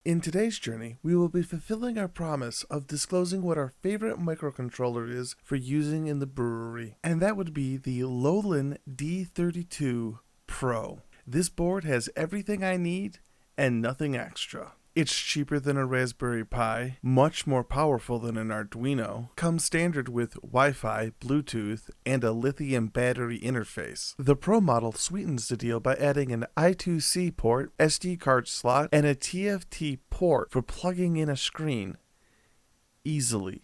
In today's journey, we will be fulfilling our promise of disclosing what our favorite microcontroller is for using in the brewery, and that would be the Lolin D32 Pro. This board has everything I need and nothing extra. It's cheaper than a Raspberry Pi, much more powerful than an Arduino, comes standard with Wi-Fi, Bluetooth, and a lithium battery interface. The Pro model sweetens the deal by adding an I2C port, SD card slot, and a TFT port for plugging in a screen easily.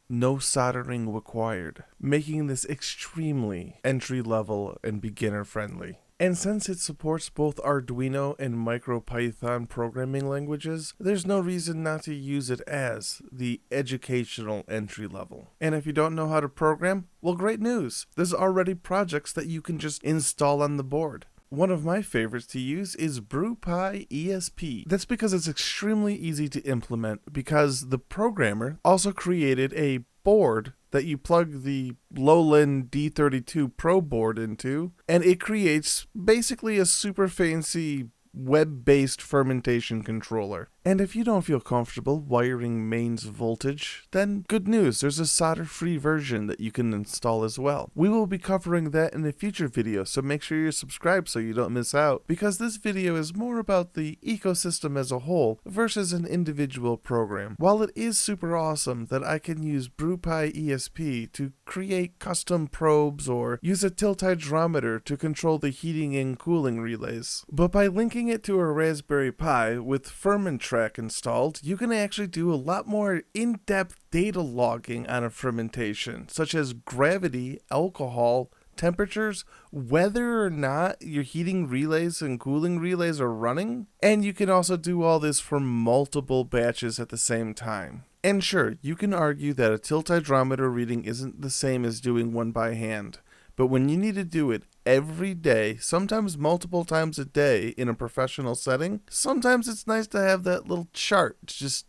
No soldering required, making this extremely entry-level and beginner-friendly. And since it supports both Arduino and MicroPython programming languages, there's no reason not to use it as the educational entry level. And if you don't know how to program, well, great news! There's already projects that you can just install on the board. One of my favorites to use is BrewPi ESP. That's because it's extremely easy to implement, because the programmer also created a board that you plug the Lolin D32 Pro board into, and it creates basically a super fancy web-based fermentation controller. And if you don't feel comfortable wiring mains voltage, then good news, there's a solder-free version that you can install as well. We will be covering that in a future video, so make sure you're subscribed so you don't miss out, because this video is more about the ecosystem as a whole versus an individual program. While it is super awesome that I can use BrewPi ESP to create custom probes or use a tilt hydrometer to control the heating and cooling relays, but by linking it to a Raspberry Pi with FermentTrack installed, you can actually do a lot more in-depth data logging on a fermentation, such as gravity, alcohol, temperatures, whether or not your heating relays and cooling relays are running, and you can also do all this for multiple batches at the same time. And sure, you can argue that a tilt hydrometer reading isn't the same as doing one by hand, but when you need to do it every day, sometimes multiple times a day in a professional setting, sometimes it's nice to have that little chart to just,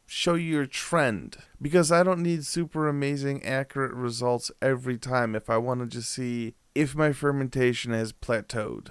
show you your trend. Because I don't need super amazing accurate results every time if I want to just see if my fermentation has plateaued.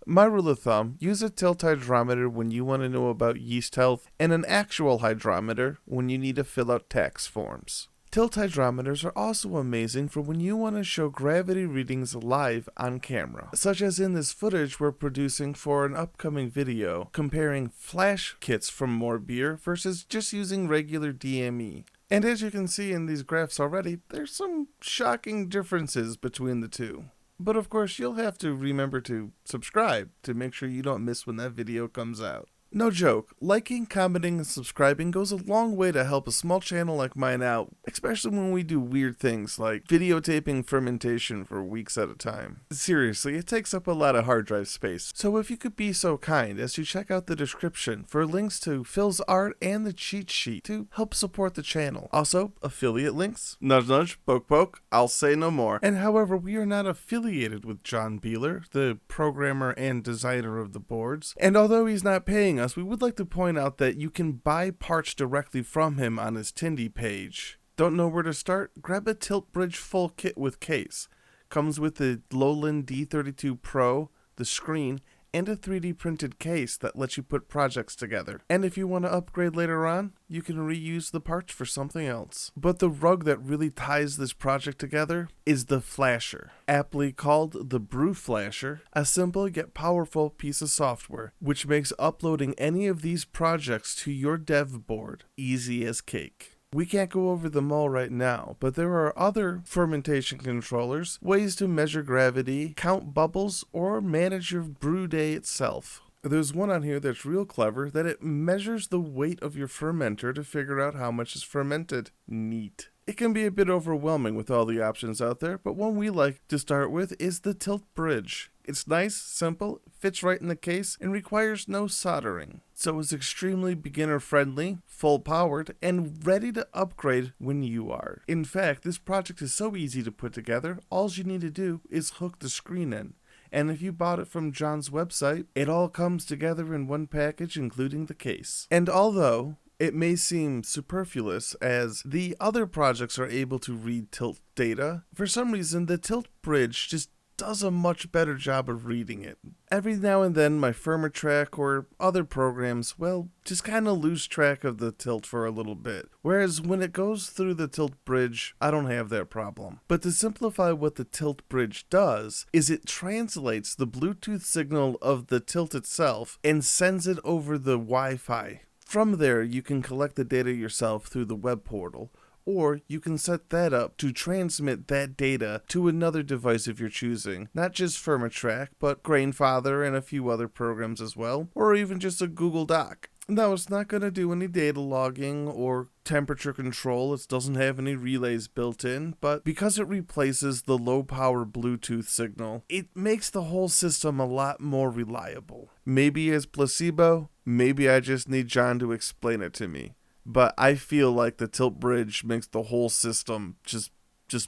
My rule of thumb, use a tilt hydrometer when you want to know about yeast health, and an actual hydrometer when you need to fill out tax forms. Tilt hydrometers are also amazing for when you want to show gravity readings live on camera, such as in this footage we're producing for an upcoming video comparing flash kits from More Beer versus just using regular DME. And as you can see in these graphs already, there's some shocking differences between the two. But of course, you'll have to remember to subscribe to make sure you don't miss when that video comes out. No joke, liking, commenting, and subscribing goes a long way to help a small channel like mine out, especially when we do weird things like videotaping fermentation for weeks at a time. Seriously, it takes up a lot of hard drive space, so if you could be so kind as to check out the description for links to Phil's art and the cheat sheet to help support the channel. Also, affiliate links, nudge nudge, poke poke, I'll say no more. And however, we are not affiliated with John Beeler, the programmer and designer of the boards, and although he's not paying us, we would like to point out that you can buy parts directly from him on his Tindy page. Don't know where to start? Grab a tilt bridge full kit with case. Comes with the Lolin D32 Pro, the screen, and a 3D printed case that lets you put projects together. And if you want to upgrade later on, you can reuse the parts for something else. But the rug that really ties this project together is the Flasher, aptly called the BrewFlasher, a simple yet powerful piece of software, which makes uploading any of these projects to your dev board easy as cake. We can't go over them all right now, but there are other fermentation controllers, ways to measure gravity, count bubbles, or manage your brew day itself. There's one on here that's real clever, that it measures the weight of your fermenter to figure out how much is fermented. Neat. It can be a bit overwhelming with all the options out there, but one we like to start with is the tilt bridge. It's nice, simple, fits right in the case, and requires no soldering. So it's extremely beginner-friendly, full-powered, and ready to upgrade when you are. In fact, this project is so easy to put together, all you need to do is hook the screen in. And if you bought it from John's website, it all comes together in one package, including the case. And although it may seem superfluous, as the other projects are able to read tilt data, for some reason the tilt bridge just does a much better job of reading it. Every now and then my Firmatrack or other programs, well, just kind of lose track of the tilt for a little bit. Whereas when it goes through the tilt bridge, I don't have that problem. But to simplify what the tilt bridge does, is it translates the Bluetooth signal of the tilt itself and sends it over the Wi-Fi. From there, you can collect the data yourself through the web portal, or you can set that up to transmit that data to another device of your choosing. Not just Firmatrack, but Grainfather and a few other programs as well, or even just a Google Doc. Now, it's not going to do any data logging or temperature control. It doesn't have any relays built in, but because it replaces the low-power Bluetooth signal, it makes the whole system a lot more reliable. Maybe as placebo, maybe I just need John to explain it to me. But I feel like the tilt bridge makes the whole system just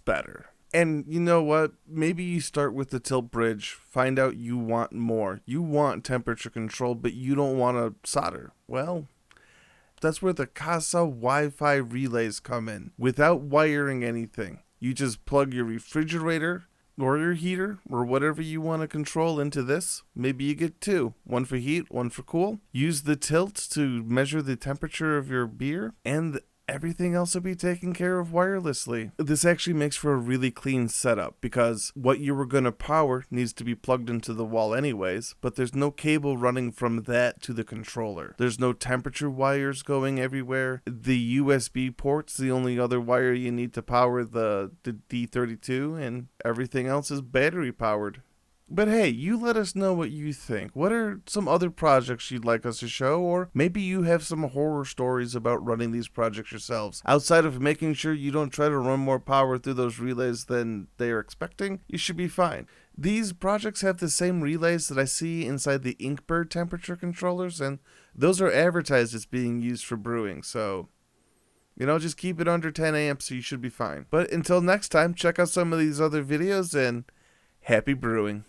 better. And you know what? Maybe you start with the tilt bridge, find out you want more. You want temperature control, but you don't want to solder. Well, that's where the Casa Wi-Fi relays come in. Without wiring anything, you just plug your refrigerator or your heater or whatever you want to control into this. Maybe you get two, one for heat, one for cool. Use the tilt to measure the temperature of your beer, and everything else will be taken care of wirelessly. This actually makes for a really clean setup because what you were going to power needs to be plugged into the wall anyways, but there's no cable running from that to the controller. There's no temperature wires going everywhere. The USB port's the only other wire you need to power the D32, and everything else is battery powered. But hey, you let us know what you think. What are some other projects you'd like us to show? Or maybe you have some horror stories about running these projects yourselves. Outside of making sure you don't try to run more power through those relays than they are expecting, you should be fine. These projects have the same relays that I see inside the Inkbird temperature controllers, and those are advertised as being used for brewing, so just keep it under 10 amps so you should be fine. But until next time, check out some of these other videos, and happy brewing.